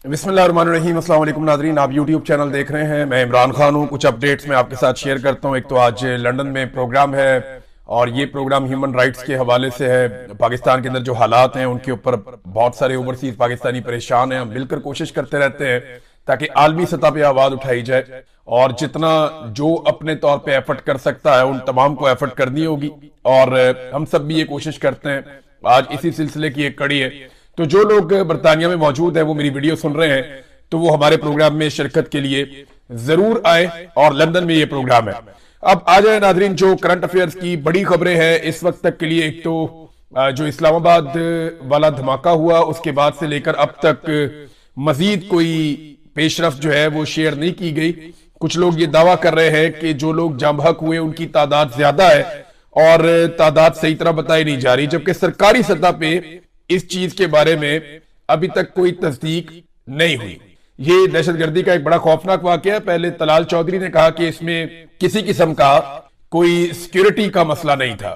बिस्मिल्लाहिर्रहमानिर्रहीम। अस्सलाम वालेकुम नाज़रीन, आप यूट्यूब चैनल देख रहे हैं। मैं इमरान खान हूं। कुछ अपडेट्स मैं आपके साथ शेयर करता हूं। एक तो आज लंदन में प्रोग्राम है और ये प्रोग्राम ह्यूमन राइट्स के हवाले से है। पाकिस्तान के अंदर जो हालात हैं उनके ऊपर बहुत सारे ओवरसीज पाकिस्तानी परेशान हैं। हम मिलकर कोशिश करते रहते हैं ताकि आलमी सतह पर आवाज उठाई जाए और जितना जो अपने तौर पे एफर्ट कर सकता है उन तमाम को एफर्ट करनी होगी और हम सब भी ये कोशिश करते हैं। आज इसी सिलसिले की एक कड़ी है। तो जो लोग बरतानिया में मौजूद है वो मेरी वीडियो सुन रहे हैं तो वो हमारे प्रोग्राम में शिरकत के लिए जरूर आए और लंदन में ये प्रोग्राम है। अब आ जाए नाजरीन, जो करंट अफेयर्स की बड़ी खबरें हैं इस वक्त तक के लिए। एक तो जो इस्लामाबाद वाला धमाका हुआ उसके बाद से लेकर अब तक मजीद कोई पेशरफ जो है वो शेयर नहीं की गई। कुछ लोग ये दावा कर रहे हैं कि जो लोग जाम बहक हुए उनकी तादाद ज्यादा है और तादाद सही तरह बताई नहीं जा रही, जबकि सरकारी सतह पे इस चीज के बारे में अभी तक कोई तस्दीक नहीं हुई। ये दहशतगर्दी का एक बड़ा खौफनाक वाकया है। पहले तलाल चौधरी ने कहा कि इसमें किसी किस्म का कोई सिक्योरिटी का मसला नहीं था,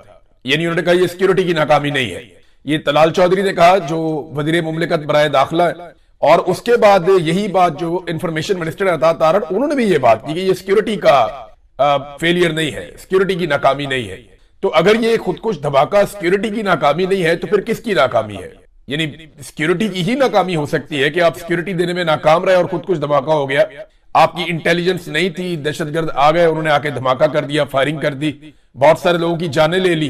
यानी उन्होंने कहा ये सिक्योरिटी की नाकामी नहीं है। ये तलाल चौधरी ने कहा जो वजीर मुमलिकत बराए दाखिला है। और उसके बाद यही बात जो इंफॉर्मेशन मिनिस्टर अता तारड़, उन्होंने भी ये बात की कि ये सिक्योरिटी का फेलियर नहीं है, सिक्योरिटी की नाकामी नहीं है। तो अगर ये खुदकुश धमाका सिक्योरिटी की नाकामी नहीं है तो फिर किसकी नाकामी है? यानी सिक्योरिटी की ही नाकामी हो सकती है कि आप सिक्योरिटी देने में नाकाम रहे और खुदकुश धमाका हो गया। आपकी इंटेलिजेंस नहीं थी, दहशतगर्द आ गए, उन्होंने आके धमाका कर दिया, फायरिंग कर दी, बहुत सारे लोगों की जानें ले ली।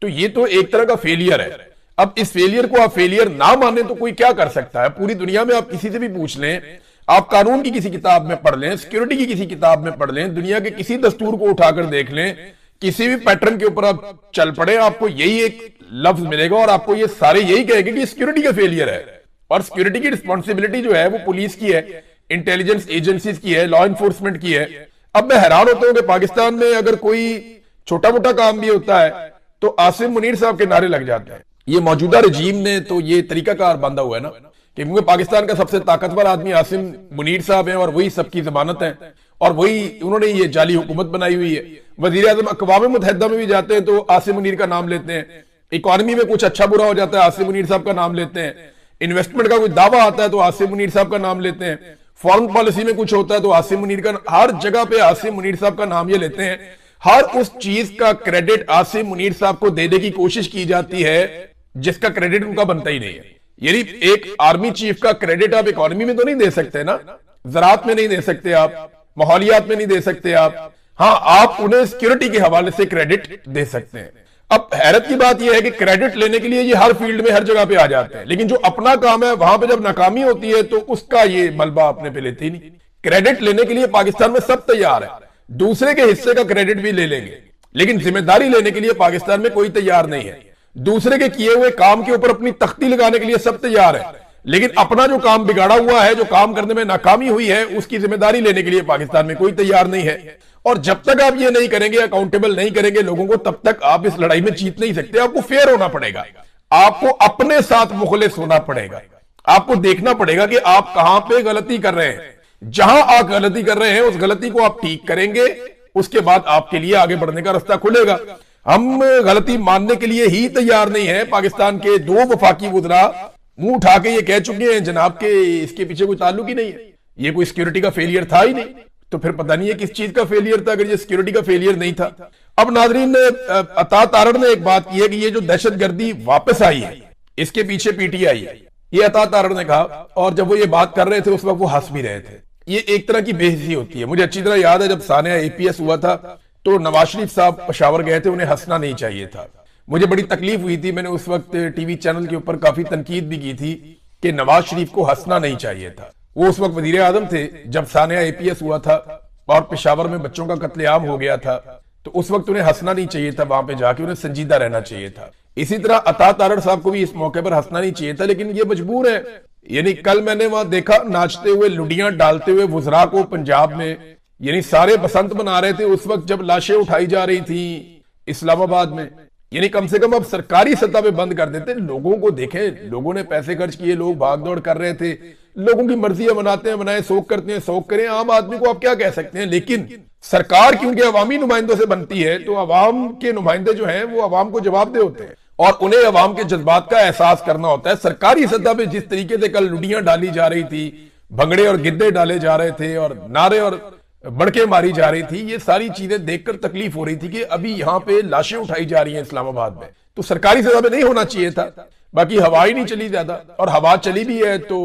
तो ये तो एक तरह का फेलियर है। अब इस फेलियर को आप फेलियर ना माने तो कोई क्या कर सकता है? पूरी दुनिया में आप किसी से भी पूछ लें, आप कानून की किसी किताब में पढ़ लें, सिक्योरिटी की किसी किताब में पढ़ लें, दुनिया के किसी दस्तूर को उठाकर देख लें, किसी भी पैटर्न के ऊपर आप चल पड़े, आपको यही एक लफ्ज मिलेगा और आपको ये सारे यही कहेंगे कि सिक्योरिटी का फेलियर है। और सिक्योरिटी की रिस्पॉन्सिबिलिटी जो है वो पुलिस की है, इंटेलिजेंस एजेंसीज की है, लॉ इन्फोर्समेंट की है। अब मैं हैरान होता हूं कि पाकिस्तान में अगर कोई छोटा मोटा काम भी होता है तो आसिम मुनीर साहब के नारे लग जाते हैं। ये मौजूदा रजीम ने तो ये तरीकाकार बांधा हुआ है ना, क्योंकि पाकिस्तान का सबसे ताकतवर आदमी आसिम मुनीर साहब हैं और वही सबकी जमानत है और वही उन्होंने ये जाली हुकूमत बनाई हुई है। वजीर आजम अक़वाम मुत्तहिदा में भी जाते हैं तो आसिम मुनीर का नाम लेते हैं। इकोनॉमी में कुछ अच्छा बुरा हो जाता है आसिम मुनीर साहब का नाम लेते हैं। इन्वेस्टमेंट का कोई दावा आता है तो आसिम मुनीर साहब का नाम लेते हैं। फॉरेन पॉलिसी में कुछ होता है तो आसिम मुनीर का, हर जगह पे आसिम मुनीर साहब का नाम ये लेते हैं। हर उस चीज का क्रेडिट आसिम मुनीर साहब को देने की कोशिश की जाती है जिसका क्रेडिट उनका बनता ही नहीं है। यानी एक आर्मी चीफ का क्रेडिट आप इकोनॉमी में तो नहीं दे सकते ना, ज़राअत में नहीं दे सकते आप, माहौलियात में नहीं दे सकते आप। हाँ, आप उन्हें सिक्योरिटी के हवाले से क्रेडिट दे सकते हैं। अब हैरत की बात यह है कि क्रेडिट लेने के लिए ये हर फील्ड में हर जगह पे आ जाते हैं, लेकिन जो अपना काम है वहां पे जब नाकामी होती है तो उसका ये मलबा अपने पे लेते ही नहीं। क्रेडिट लेने के लिए पाकिस्तान में सब तैयार है, दूसरे के हिस्से का क्रेडिट भी ले लेंगे, लेकिन जिम्मेदारी लेने के लिए पाकिस्तान में कोई तैयार नहीं है। दूसरे के किए हुए काम के ऊपर अपनी तख्ती लगाने के लिए सब तैयार है, लेकिन अपना जो काम बिगाड़ा हुआ है, जो काम करने में नाकामी हुई है, उसकी जिम्मेदारी लेने के लिए पाकिस्तान में कोई तैयार नहीं है। और जब तक आप ये नहीं करेंगे, अकाउंटेबल नहीं करेंगे लोगों को, तब तक आप इस लड़ाई में जीत नहीं सकते। आपको फेयर होना पड़ेगा, आपको अपने साथ मुखलिस होना पड़ेगा, आपको देखना पड़ेगा कि आप कहां पे गलती कर रहे हैं। जहां आप गलती कर रहे हैं उस गलती को आप ठीक करेंगे, उसके बाद आपके लिए आगे बढ़ने का रास्ता खुलेगा। हम गलती मानने के लिए ही तैयार नहीं है। पाकिस्तान के 2 वफाकी वुज़रा मुंह उठा के ये कह चुके हैं जनाब के इसके पीछे कोई ताल्लुक ही नहीं है, ये कोई सिक्योरिटी का फेलियर था ही नहीं। तो फिर पता नहीं है किस चीज का फेलियर था अगर ये सिक्योरिटी का फेलियर नहीं था। अब नाजरीन, अता तारड़ ने एक बात की है कि ये जो दहशतगर्दी वापस आई है इसके पीछे पीटीआई है, ये अता तारड़ ने कहा। और जब वो ये बात कर रहे थे उस वक्त वो हंस भी रहे थे। ये एक तरह की बेइज्जती होती है। मुझे अच्छी तरह याद है जब सानिया APS हुआ था तो नवाज शरीफ साहब पेशावर गए थे, उन्हें हंसना नहीं चाहिए था। मुझे बड़ी तकलीफ हुई थी, मैंने उस वक्त टीवी चैनल के ऊपर काफी तनकीद भी की थी कि नवाज शरीफ को हंसना नहीं चाहिए था। वो उस वक्त वजीर आजम थे जब सानिया APS हुआ था और पेशावर में बच्चों का कत्लेआम हो गया था, तो उस वक्त उन्हें हंसना नहीं चाहिए था, वहां पे जाके उन्हें संजीदा रहना चाहिए था। इसी तरह अता तारड़ साहब को भी इस मौके पर हंसना नहीं चाहिए था, लेकिन ये मजबूर है। यानी कल मैंने वहां देखा नाचते हुए, लुडियां डालते हुए वुज़रा को पंजाब में, यानी सारे बसंत मना रहे थे उस वक्त जब लाशें उठाई जा रही थी इस्लामाबाद में। यानी कम से कम अब सरकारी सतह पे बंद कर देते, लोगों को देखें, लोगों ने पैसे खर्च किए, लोग भाग दौड़ कर रहे थे, लोगों की मर्जी है, मनाते हैं मनाए, शौक करते हैं शौक करें, आम आदमी को आप क्या कह सकते हैं। लेकिन सरकार क्योंकि अवामी नुमाइंदों से बनती है तो अवाम के नुमाइंदे जो हैं वो अवाम को जवाबदेह होते हैं और उन्हें अवाम के जज्बात का एहसास करना होता है। सरकारी सतह पे जिस तरीके से कल लुडियां डाली जा रही थी, भंगड़े और गिद्दे डाले जा रहे थे और नारे और बड़के मारी जा रही थी। ये सारी चीजें देखकर तकलीफ हो रही थी कि अभी यहाँ पे लाशें उठाई जा रही हैं इस्लामाबाद में, तो सरकारी सजा में नहीं होना चाहिए था। बाकी हवा ही नहीं चली ज्यादा, और हवा चली भी है तो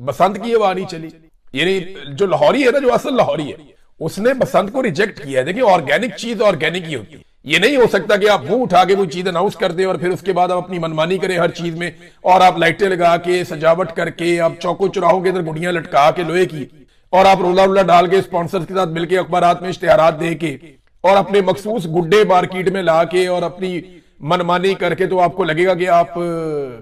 बसंत की हवा नहीं चली। यानी जो लाहौरी है ना, जो असल लाहौरी है, उसने बसंत को रिजेक्ट किया है। देखिए, ऑर्गेनिक चीज ऑर्गेनिक ही होती है। ये नहीं हो सकता कि आप मुंह उठा के कोई चीज अनाउंस कर दें और फिर उसके बाद आप अपनी मनमानी करें हर चीज में, और आप लाइटें लगा के सजावट करके, आप चौकों चौराहों के अंदर गुड़ियां लटका के लोहे की, और आप रोला रोला डाल के स्पॉन्सर्स के साथ मिलकर अखबारात में इश्तेहारात दे के, और अपने मखसूस गुड्डे मार्केट में ला के और अपनी मनमानी करके, तो आपको लगेगा कि आप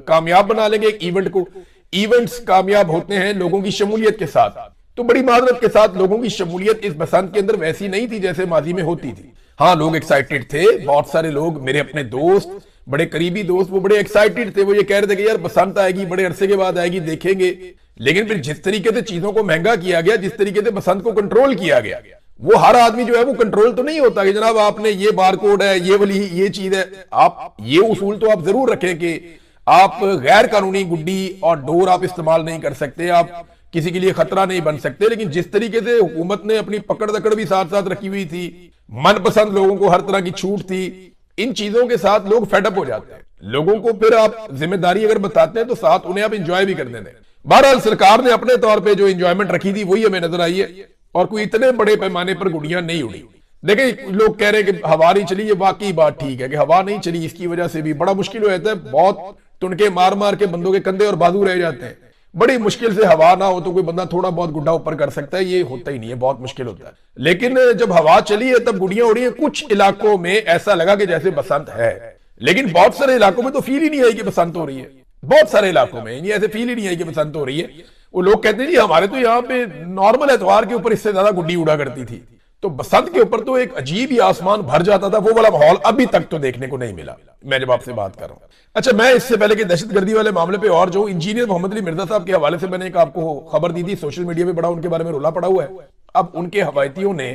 कामयाब बना लेंगे एक इवेंट को। इवेंट्स कामयाब होते हैं लोगों की शमूलियत के साथ। तो बड़ी माजरत के साथ लोगों की शमूलियत इस बसंत के अंदर वैसी नहीं थी जैसे माजी में होती थी। हाँ, लोग एक्साइटेड थे, बहुत सारे लोग, मेरे अपने दोस्त, बड़े करीबी दोस्त, वो बड़े एक्साइटेड थे। वो ये कह रहे थे कि यार बसंत आएगी, बड़े अरसे के बाद आएगी, देखेंगे। लेकिन फिर जिस तरीके से चीजों को महंगा किया गया, जिस तरीके से बसंत को कंट्रोल किया गया, वो हर आदमी जो है वो कंट्रोल तो नहीं होता कि जनाब आपने ये बार कोड है, ये वाली ये चीज है। आप ये उसूल तो आप जरूर रखें कि आप गैर कानूनी गुड्डी और डोर आप इस्तेमाल नहीं कर सकते, आप किसी के लिए खतरा नहीं बन सकते। लेकिन जिस तरीके से हुकूमत ने अपनी पकड़ दकड़ भी साथ साथ रखी हुई थी, मनपसंद लोगों को हर तरह की छूट थी, इन चीजों के साथ लोग फेडअप हो जाते हैं। लोगों को फिर आप जिम्मेदारी अगर बताते हैं तो साथ उन्हें आप इंजॉय भी कर देते हैं। बहरहाल सरकार ने अपने तौर पे जो इंजॉयमेंट रखी थी वही हमें नजर आई है, और कोई इतने बड़े पैमाने पर गुड़ियां नहीं उड़ी। देखिए, लोग कह रहे हैं कि हवा नहीं चली, ये वाकई बात ठीक है कि हवा नहीं चली, इसकी वजह से भी बड़ा मुश्किल हो जाता है। बहुत तुनके मार मार के बंदों के कंधे और बाजू रह जाते हैं। बड़ी मुश्किल से हवा ना हो तो कोई बंदा थोड़ा बहुत गुड्डा ऊपर कर सकता है, ये होता ही नहीं है, बहुत मुश्किल होता है। लेकिन जब हवा चली है तब गुड़ियां उड़ी है। कुछ इलाकों में ऐसा लगा कि जैसे बसंत है, लेकिन बहुत सारे इलाकों में तो फील ही नहीं आई कि बसंत हो रही है। बहुत सारे इलाकों में ये ऐसे फील ही नहीं आई कि बसंत हो रही है। वो लोग कहते हैं जी हमारे तो यहाँ पे नॉर्मल एतवार के ऊपर इससे ज्यादा गुड्डी उड़ा करती थी, तो बसंत के ऊपर तो एक अजीब ही आसमान भर जाता था। वो वाला माहौल अभी तक तो देखने को नहीं मिला, मैं जब आपसे बात कर रहा हूं। अच्छा, मैं इससे पहले कि दहशतगर्दी वाले मामले पे और जो इंजीनियर मोहम्मद अली मिर्जा साहब के हवाले से मैंने एक आपको खबर दी थी, सोशल मीडिया पे बड़ा उनके बारे में रोला पड़ा हुआ है। अब उनके हवायतियों ने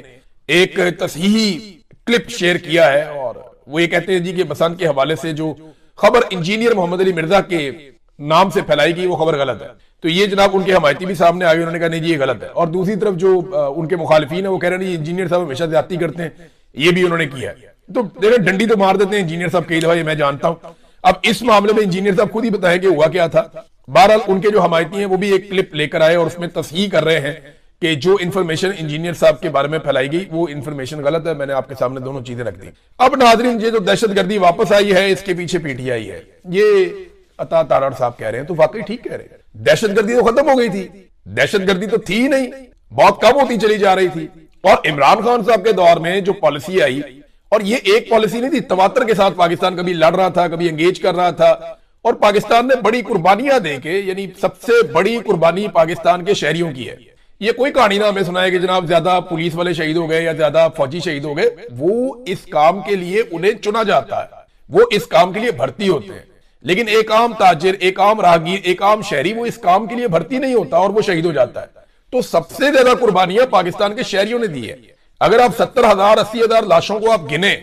एक तसहीही क्लिप शेयर किया है, और वो ये कहते हैं जी कि बसंत के हवाले से जो खबर इंजीनियर मोहम्मद अली मिर्जा के नाम से फैलाई गई वो खबर गलत है। तो ये जनाब उनके हमायती भी सामने आए, उन्होंने कहा नहीं जी ये गलत है। और दूसरी तरफ जो उनके मुखालिफिन है वो कह रहे हैं इंजीनियर साहब हमेशा ज्यादती करते हैं, ये भी उन्होंने किया है। तो देखिए, डंडी तो मार देते हैं इंजीनियर साहब कई दफा, ये मैं जानता हूं। अब इस मामले में इंजीनियर साहब खुद ही बताएं कि हुआ क्या था। बहरहाल उनके जो हमायती हैं वो भी एक क्लिप लेकर आए और उसमें तस्हीह कर रहे हैं कि जो इन्फॉर्मेशन इंजीनियर साहब के बारे में फैलाई गई वो इन्फॉर्मेशन गलत है। मैंने आपके सामने दोनों चीजें रख दी। अब नाज़रीन, ये जो दहशतगर्दी वापस आई है, इसके पीछे पीटीआई है, ये अता तारड़ साहब कह रहे हैं, तो वाकई ठीक कह रहे हैं। दहशतगर्दी तो खत्म हो गई थी, दहशतगर्दी तो थी ही नहीं, बहुत कम होती चली जा रही थी। और इमरान खान साहब के दौर में जो पॉलिसी आई, और ये एक पॉलिसी नहीं थी, तवातर के साथ पाकिस्तान कभी लड़ रहा था, कभी एंगेज कर रहा था, और पाकिस्तान ने बड़ी कुर्बानियां देके, यानी सबसे बड़ी कुर्बानी पाकिस्तान के शहरियों की है। ये कोई कहानी ना हमें सुनाए कि जनाब ज्यादा पुलिस वाले शहीद हो गए या ज्यादा फौजी शहीद हो गए। वो इस काम के लिए उन्हें चुना जाता है, वो इस काम के लिए भर्ती होते हैं। लेकिन एक आम ताजिर, एक आम राहगीर, एक आम शहरी वो इस काम के लिए भर्ती नहीं होता और वो शहीद हो जाता है। तो सबसे ज्यादा कुर्बानियां पाकिस्तान के शहरियों ने दी है। अगर आप 70,000 80,000 लाशों को आप गिने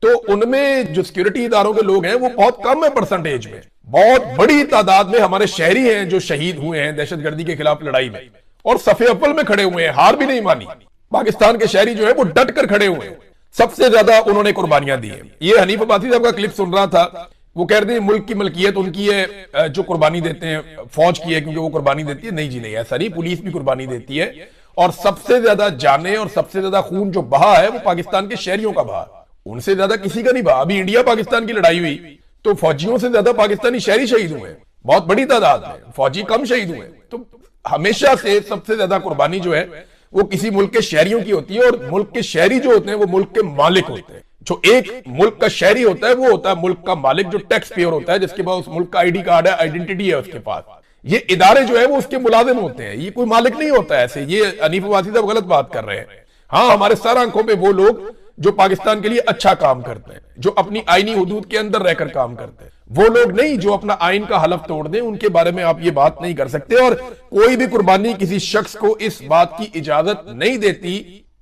तो उनमें जो सिक्योरिटी इदारों के लोग हैं वो बहुत कम है परसेंटेज में। बहुत बड़ी तादाद में हमारे शहरी हैं जो शहीद हुए हैं दहशतगर्दी के खिलाफ लड़ाई में, और सफे अव्वल में खड़े हुए हैं, हार भी नहीं मानी। पाकिस्तान के शहरी जो है वो डट कर खड़े हुए हैं, सबसे ज्यादा उन्होंने कुर्बानियां दी है। ये हनीफ अब्बासी साहब का क्लिप सुन रहा था, वो कह रहे थे मुल्क की मलकियत उनकी है जो कुर्बानी देते हैं, फौज की है क्योंकि वो कुर्बानी देती है। नहीं जी नहीं, ऐसा नहीं, पुलिस भी कुर्बानी देती है, और सबसे ज्यादा जाने और सबसे ज्यादा खून जो बहा है वो पाकिस्तान के शहरियों का बहा, उनसे ज्यादा किसी का नहीं बहा। अभी इंडिया पाकिस्तान की लड़ाई हुई तो फौजियों से ज्यादा पाकिस्तानी शहरी शहीद हुए, बहुत बड़ी तादाद में, फौजी कम शहीद हुए। तो हमेशा से सबसे ज्यादा कुर्बानी जो है वो किसी मुल्क के शहरियों की होती है, और मुल्क के शहरी जो होते हैं वो मुल्क के मालिक होते हैं। जो एक मुल्क का शहरी होता है वो होता है मुल्क का मालिक, जो टैक्स पेयर होता है, जिसके पास उस मुल्क का आईडी कार्ड है, आइडेंटिटी है उसके पास। ये इदारे जो है वो उसके मुलाजिम होते हैं, ये कोई मालिक नहीं होता है। ऐसे ये हनीफ अब्बासी साहब गलत बात कर रहे हैं। हाँ, हमारे सर आंखों पे वो लोग जो पाकिस्तान के लिए अच्छा काम करते हैं, जो अपनी आईनी हुदूद के अंदर रहकर काम करते हैं, वो लोग नहीं जो अपना आइन का हलफ तोड़ दें, उनके बारे में आप ये बात नहीं कर सकते। और कोई भी कुर्बानी किसी शख्स को इस बात की इजाजत नहीं देती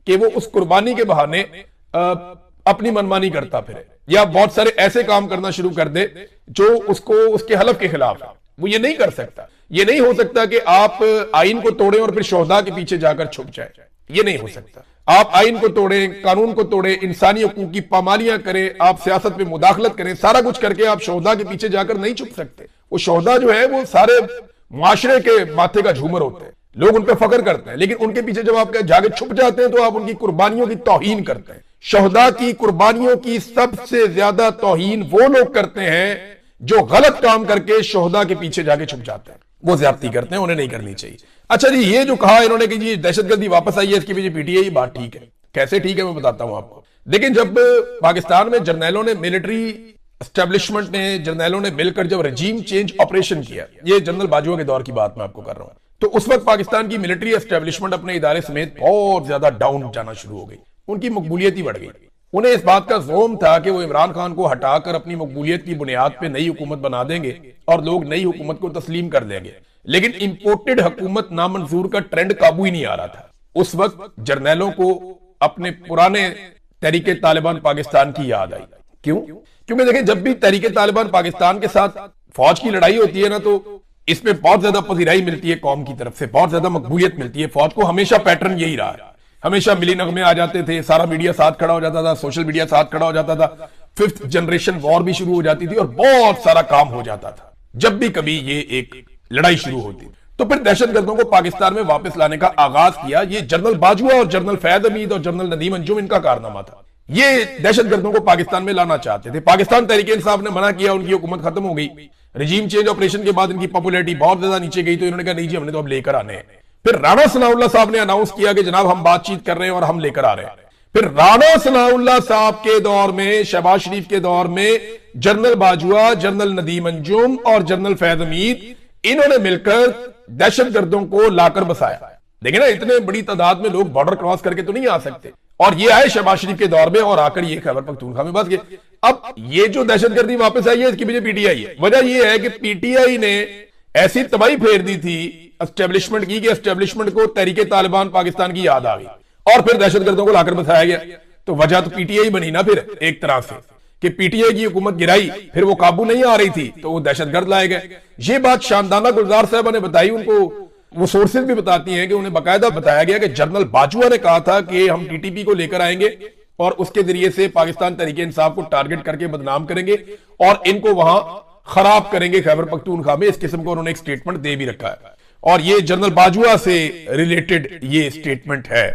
कि वो उस कुर्बानी के बहाने अपनी मनमानी करता फिरे, या बहुत सारे ऐसे काम करना शुरू कर दे जो उसको उसके हलफ के खिलाफ है। वो ये नहीं कर सकता। ये नहीं हो सकता कि आप आइन को तोड़ें और फिर शोहदा के पीछे जाकर छुप जाए। ये नहीं हो सकता। आप आइन को तोड़ें, कानून को तोड़ें, इंसानी हकूक की पामालियां करें, आप सियासत में मुदाखलत करें, सारा कुछ करके आप शोहदा के पीछे जाकर नहीं छुप सकते। वो शोहदा जो है वो सारे मुआशरे के माथे का झूमर होते हैं, लोग उन पर फख्र करते हैं, लेकिन उनके पीछे जब आप जाके छुप जाते हैं तो आप उनकी कुर्बानियों की तौहीन करते हैं। शोहदा की कुर्बानियों की सबसे ज्यादा तौहीन वो लोग करते हैं जो गलत काम करके शोहदा के पीछे जाके छुप जाते हैं, वो ज्यादती करते हैं, उन्हें नहीं करनी चाहिए। अच्छा जी, ये जो कहा इन्होंने कि जी दहशतगर्दी वापस आई है, इसके पीछे पीटीआई, बात ठीक है। कैसे ठीक है मैं बताता हूं आपको। लेकिन जब पाकिस्तान में जर्नैलों ने, मिलिट्री एस्टेब्लिशमेंट ने, जर्नैलों ने मिलकर जब रजीम चेंज ऑपरेशन किया, ये जनरल बाजवा के दौर की बात मैं आपको कर रहा हूं, तो उस वक्त पाकिस्तान की मिलिट्री एस्टेब्लिशमेंट अपने इदारे समेत बहुत ज्यादा डाउन जाना शुरू हो गई। उनकी मकबूलियत ही बढ़ गई। उन्हें इस बात का ज़ोम था कि वो इमरान खान को हटाकर अपनी मकबूलियत की बुनियाद पे नई हुकूमत बना देंगे और लोग नई हुकूमत को तस्लीम कर लेंगे। लेकिन इंपोर्टेड हुकूमत नामंजूर का ट्रेंड काबू ही नहीं आ रहा था। उस वक्त जर्नैलों को अपने पुराने तहरीके तालिबान पाकिस्तान की याद आई। क्यों? क्योंकि देखें, जब भी तहरीके तालिबान पाकिस्तान के साथ फौज की लड़ाई होती है ना, तो इसमें बहुत ज्यादा पजीराई मिलती है कौम की तरफ से, बहुत ज्यादा मकबूलियत मिलती है। फौज को हमेशा पैटर्न यही रहा है, हमेशा मिली नगमे आ जाते थे, सारा मीडिया साथ खड़ा हो जाता था, सोशल मीडिया साथ खड़ा हो जाता था, 5th जनरेशन वॉर भी शुरू हो जाती थी और बहुत सारा काम हो जाता था जब भी कभी ये एक लड़ाई शुरू होती। तो फिर दहशतगर्दों को पाकिस्तान में वापस लाने का आगाज किया। ये जनरल बाजवा और जनरल फैज हमीद और जनरल नदीम अंजुम, इनका कारनामा था। ये दहशतगर्दों को पाकिस्तान में लाना चाहते थे। पाकिस्तान तहरीक इंसाफ ने मना किया, उनकी हुकूमत खत्म हो गई। रजीम चेंज ऑपरेशन के बाद इनकी पॉपुलैरिटी बहुत ज्यादा नीचे गई, तो इन्होंने कहा नहीं जी, हमने तो अब लेकर आने हैं। फिर राणा सनाउल्लाह साहब ने अनाउंस किया कि जनाब हम बातचीत कर रहे हैं और हम लेकर आ रहे हैं। फिर राणा सनाउल्लाह साहब के दौर में, शहबाज शरीफ के दौर में, जनरल बाजवा, जनरल नदीम अंजुम और जनरल फैज हमीद, इन्होंने मिलकर दहशतगर्दों को लाकर बसाया। देखिए ना, इतने बड़ी तादाद में लोग बॉर्डर क्रॉस करके तो नहीं आ सकते। और ये आए शहबाज शरीफ के दौर में और आकर ये खैबर पख्तूनख्वा में बस गए। अब ये जो दहशतगर्दी वापस आई है, इसकी वजह पीटीआई है। वजह ये है कि पीटीआई ने ऐसी तबाही फेर दी थी एस्टेब्लिशमेंट की कि एस्टेब्लिशमेंट को तहरीके तालिबान पाकिस्तान की याद आ गई और फिर दहशतगर्दों को लाकर बसाया गया। तो वजह तो पीटीआई बनी ना फिर एक तरह से, कि पीटीआई की हुकूमत गिराई, फिर वो काबू नहीं आ रही थी तो वो दहशतगर्द लाए गए। ये बात शानदाना गुलजार साहब ने बताई। उनको वो सोर्सेज भी बताती हैं कि उन्हें बाकायदा बताया गया कि जनरल बाजवा ने कहा था कि हम टीटीपी को लेकर आएंगे और उसके जरिए से पाकिस्तान तहरीके इंसाफ को टारगेट करके बदनाम करेंगे और इनको वहां खराब करेंगे खैबर पख्तूनख्वा में। इस किस्म का उन्होंने एक स्टेटमेंट दे भी रखा है और ये जनरल बाजवा से रिलेटेड ये स्टेटमेंट है।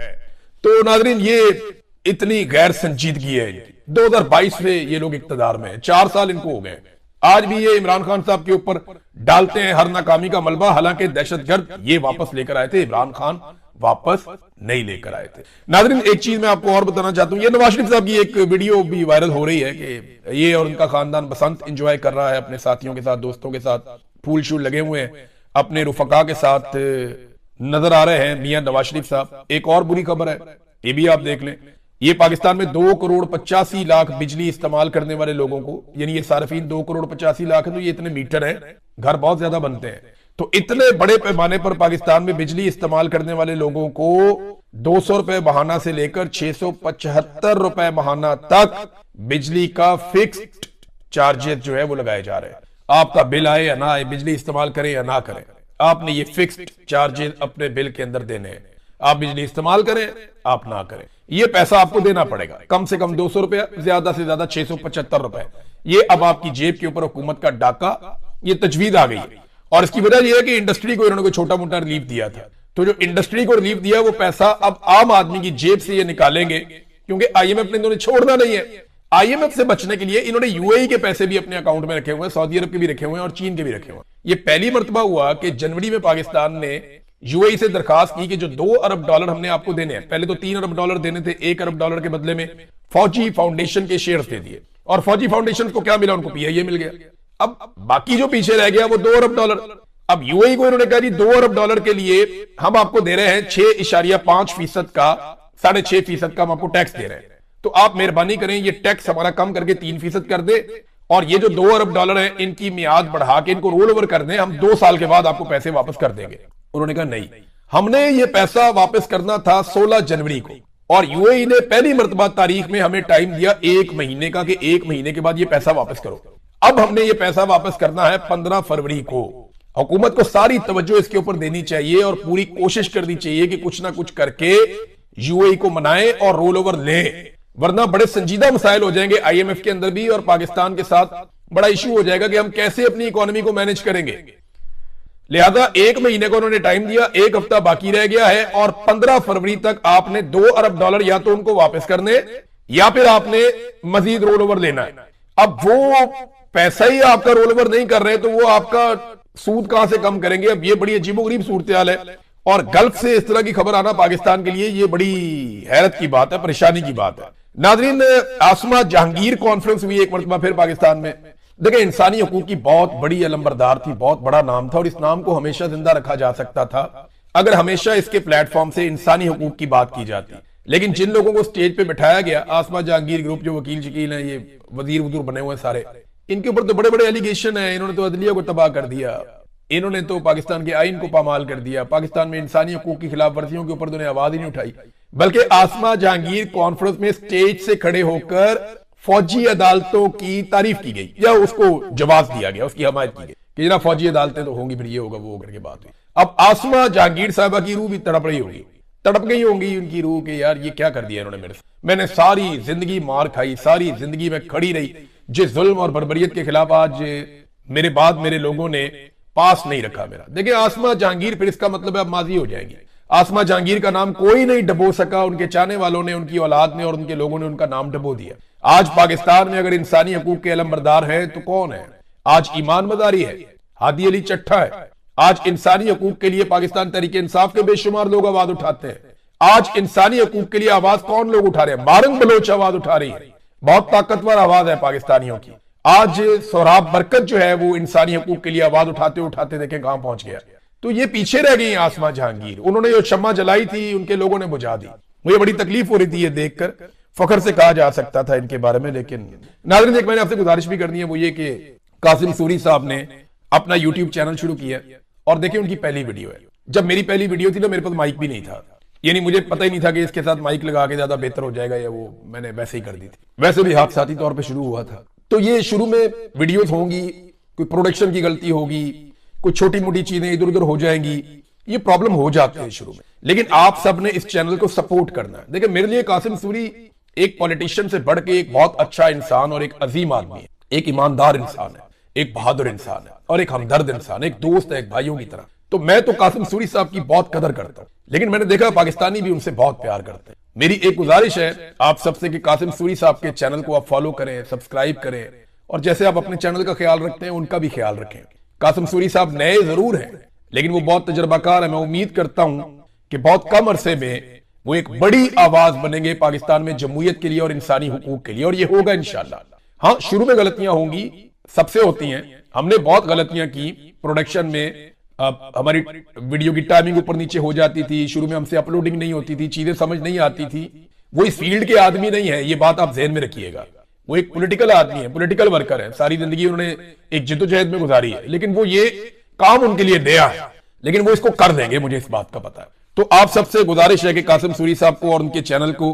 तो नाजरीन, ये इतनी गैर संजीदगी है इनकी। 2022 से ये लोग इक्तदार में है, 4 साल इनको हो गए। आज भी ये इमरान खान साहब के ऊपर डालते हैं हर नाकामी का मलबा। हालांकि दहशतगर्द ये वापस लेकर आए थे, इमरान खान वापस नहीं लेकर आए थे। नाजरीन, एक चीज मैं आपको और बताना चाहता हूं, ये नवाज शरीफ साहब की एक वीडियो भी वायरल हो रही है कि ये और उनका खानदान बसंत एंजॉय कर रहा है अपने साथियों के साथ, दोस्तों के साथ, फूल शूल लगे हुए हैं, अपने रुफका के साथ नजर आ रहे हैं मियां नवाज शरीफ साहब। एक और बुरी खबर है, ये भी आप देख लें। ये पाकिस्तान में 2,85,00,000 बिजली इस्तेमाल करने वाले लोगों को, यानी ये सार्फिन 2,85,00,000 है, तो ये इतने मीटर हैं, घर बहुत ज्यादा बनते हैं। तो इतने बड़े पैमाने पर पाकिस्तान में बिजली इस्तेमाल करने वाले लोगों को 200 रुपए बहाना से लेकर 675 रुपए बहाना तक बिजली का फिक्स्ड चार्जेस जो है वो लगाए जा रहे हैं। आपका बिल आए या ना आए, बिजली इस्तेमाल करें या ना करें, आपने ये फिक्स्ड चार्जेस अपने बिल के अंदर देने हैं। आप बिजली इस्तेमाल करें, आप ना करें, ये पैसा आपको देना पड़ेगा। कम से कम 200 रुपया, ज्यादा से ज्यादा 675 रुपए। ये अब आपकी जेब के ऊपर हुकूमत का डाका, ये तजवीज आ गई है। और इसकी वजह यह है कि इंडस्ट्री को इन्होंने कोई छोटा मोटा रिलीफ दिया था, तो जो इंडस्ट्री को रिलीफ दिया वो पैसा अब आम आदमी की जेब से ये निकालेंगे, क्योंकि आईएमएफ ने इन्होंने छोड़ना नहीं है। आईएमएफ से बचने के लिए इन्होंने यूएई के पैसे भी अपने अकाउंट में रखे हुए हैं, सऊदी अरब के भी रखे हुए हैं और चीन के भी रखे हुए हैं। ये पहली मर्तबा हुआ कि जनवरी में पाकिस्तान ने यूएई से दरखास्त की कि जो $2 अरब हमने आपको देने हैं, पहले तो $3 अरब देने थे, $1 अरब के बदले में फौजी फाउंडेशन के शेयर्स दे दिए। और फौजी फाउंडेशन को क्या मिला? उनको पीआईए मिल गया। अब बाकी जो पीछे रह गया वो $2 अरब। अब यूएई को इन्होंने कहा जी $2 अरब के लिए हम आपको दे रहे हैं 6.5% का, 6.5% का हम आपको टैक्स दे रहे हैं, तो आप मेहरबानी करें ये टैक्स हमारा कम करके 3% कर दे और ये जो $2 अरब है इनकी मियाद बढ़ा के इनको रोल ओवर कर दें, हम 2 साल के बाद आपको पैसे वापस कर देंगे। उन्होंने कहा नहीं, हमने ये पैसा वापस करना था 16 जनवरी को और यूएई ने पहली मर्तबा तारीख में हमें टाइम दिया 1 महीने का कि 1 महीने के बाद ये पैसा वापस करो। अब हमने ये पैसा वापस करना है 15 फरवरी को। हुकूमत को सारी तवज्जो इसके ऊपर देनी चाहिए और पूरी कोशिश करनी चाहिए कि कुछ ना कुछ करके यूएई को मनाए और रोल ओवर ले, वरना बड़े संजीदा मसाइल हो जाएंगे आईएमएफ के अंदर भी और पाकिस्तान के साथ बड़ा इशू हो जाएगा कि हम कैसे अपनी इकोनॉमी को मैनेज करेंगे। लिहाजा 1 महीने को उन्होंने टाइम दिया, 1 हफ्ता बाकी रह गया है और 15 फरवरी तक आपने $2 अरब या तो उनको वापस करने या फिर आपने मजीद रोल ओवर लेना है। अब वो पैसा ही आपका रोल ओवर नहीं कर रहे तो वो आपका सूद कहां से कम करेंगे। अब ये बड़ी अजीबोगरीब सूरत हाल है और गल्फ से इस तरह की खबर आना पाकिस्तान के लिए ये बड़ी हैरत की बात है, परेशानी की बात है। नाजरीन, आसमा जहांगीर कॉन्फ्रेंस हुई एक मरतबा फिर पाकिस्तान में। देखिए, इंसानी हकूक की बहुत बड़ी अलंबरदार थी, बहुत बड़ा नाम था और इस नाम को हमेशा जिंदा रखा जा सकता था अगर हमेशा इसके प्लेटफॉर्म से इंसानी हकूक की बात की जाती। लेकिन जिन लोगों को स्टेज पे बिठाया गया, आसमा जहांगीर ग्रुप जो वकील शकील हैं, ये वजीर वजूर बने हुए सारे, इनके ऊपर तो बड़े बड़े एलिगेशन है। इन्होंने तो अदलिया को तबाह कर दिया, इन्होंने तो पाकिस्तान के आइन को पामाल कर दिया, पाकिस्तान में इंसानी हकूक की खिलाफ वर्जियों के ऊपर उन्होंने आवाज ही नहीं उठाई। बल्कि आसमा जहांगीर कॉन्फ्रेंस में स्टेज से खड़े होकर फौजी अदालतों की तारीफ की गई या उसको जवाब दिया गया, उसकी हमायत की गई कि जनाब फौजी अदालतें तो होंगी, फिर ये होगा वो होकर के बात हुई। अब आसमा जहांगीर साहबा की रूह भी तड़प रही होगी, तड़प गई होंगी उनकी रूह के यार ये क्या कर दिया इन्होंने मेरे से, मैंने सारी जिंदगी मार खाई, सारी जिंदगी में खड़ी रही, जिस जुल्म और बर्बरियत के खिलाफ आज मेरे बाद मेरे लोगों ने पास नहीं रखा मेरा। देखिए, आसमा जहांगीर फिर इसका मतलब है अब माजी हो जाएंगी। आसमा जहांगीर का नाम कोई नहीं डबो सका, उनके चाहने वालों ने, उनकी औलाद ने और उनके लोगों ने उनका नाम डबो दिया। आज पाकिस्तान में अगर इंसानी हकूक के अलमबरदार है तो कौन है? आज ईमान मदारी है, हादी अली चट्ठा है। आज इंसानी हकूक के लिए पाकिस्तान तहरीक इंसाफ के बेशुमार लोग आवाज उठाते हैं। आज इंसानी हकूक के लिए आवाज कौन लोग उठा रहे हैं? मारंग बलोच आवाज उठा रही है, बहुत ताकतवर आवाज है पाकिस्तानियों की। आज सोहराब बरकत जो है वो इंसानी हकूक के लिए आवाज उठाते उठाते देखें कहां पहुंच गया। तो ये पीछे रह गई आसमा जहांगीर, उन्होंने जो शम्मा जलाई थी उनके लोगों ने बुझा दी। मुझे बड़ी तकलीफ हो रही थी ये देखकर, फखर से कहा जा सकता था इनके बारे में। लेकिन नाज़रीन, एक मैंने आपसे गुजारिश भी करनी है, वो ये कि कासिम सूरी साहब ने अपना यूट्यूब चैनल शुरू किया और देखिए उनकी पहली वीडियो है। जब मेरी पहली वीडियो थी ना, मेरे पास माइक भी नहीं था, यानी मुझे पता ही नहीं था कि इसके साथ माइक लगा के ज्यादा बेहतर हो जाएगा, या वो मैंने वैसे ही कर दी थी। वैसे भी हादसाती तौर पर शुरू हुआ था। तो ये शुरू में वीडियोस होंगी, कोई प्रोडक्शन की गलती होगी, कुछ छोटी मोटी चीजें इधर उधर हो जाएंगी, ये प्रॉब्लम हो जाती है शुरू में। लेकिन आप सब ने इस चैनल को सपोर्ट करना है। देखिए, मेरे लिए कासिम सूरी एक पॉलिटिशियन से बढ़ के एक बहुत अच्छा इंसान और एक अजीम आदमी है, एक ईमानदार इंसान है, एक बहादुर इंसान है और एक हमदर्द इंसान है, एक दोस्त है, एक भाइयों की तरह। तो मैं तो कासिम सूरी साहब की बहुत कदर करता हूं, लेकिन मैंने देखा पाकिस्तानी भी उनसे बहुत प्यार करते हैं। मेरी एक गुजारिश है आप सबसे कि कासिम सूरी साहब के चैनल को आप फॉलो करें, सब्सक्राइब करें और जैसे आप अपने चैनल का ख्याल रखते हैं उनका भी ख्याल रखें। कासिम सूरी साहब नए जरूर हैं, लेकिन वो बहुत तजर्बाकार है। मैं उम्मीद करता हूं कि बहुत कम अरसे में वो एक बड़ी आवाज बनेंगे पाकिस्तान में जमहूरियत के लिए और इंसानी हुकूक के लिए, और ये होगा इंशाल्लाह। हाँ, शुरू में गलतियां होंगी, सबसे होती हैं। हमने बहुत गलतियां की प्रोडक्शन में, हमारी वीडियो की टाइमिंग ऊपर नीचे हो जाती थी, शुरू में हमसे अपलोडिंग नहीं होती थी, चीजें समझ नहीं आती थी। वो इस फील्ड के आदमी नहीं है, ये बात आप ज़हन में रखिएगा। वो एक पॉलिटिकल आदमी है, पॉलिटिकल वर्कर है, सारी जिंदगी उन्होंने एक जिद्दोजहद में गुजारी है, लेकिन वो ये काम उनके लिए नया है, लेकिन वो इसको कर देंगे, मुझे इस बात का पता है। तो आप सबसे गुजारिश है कि कासिम सूरी साहब को और उनके चैनल को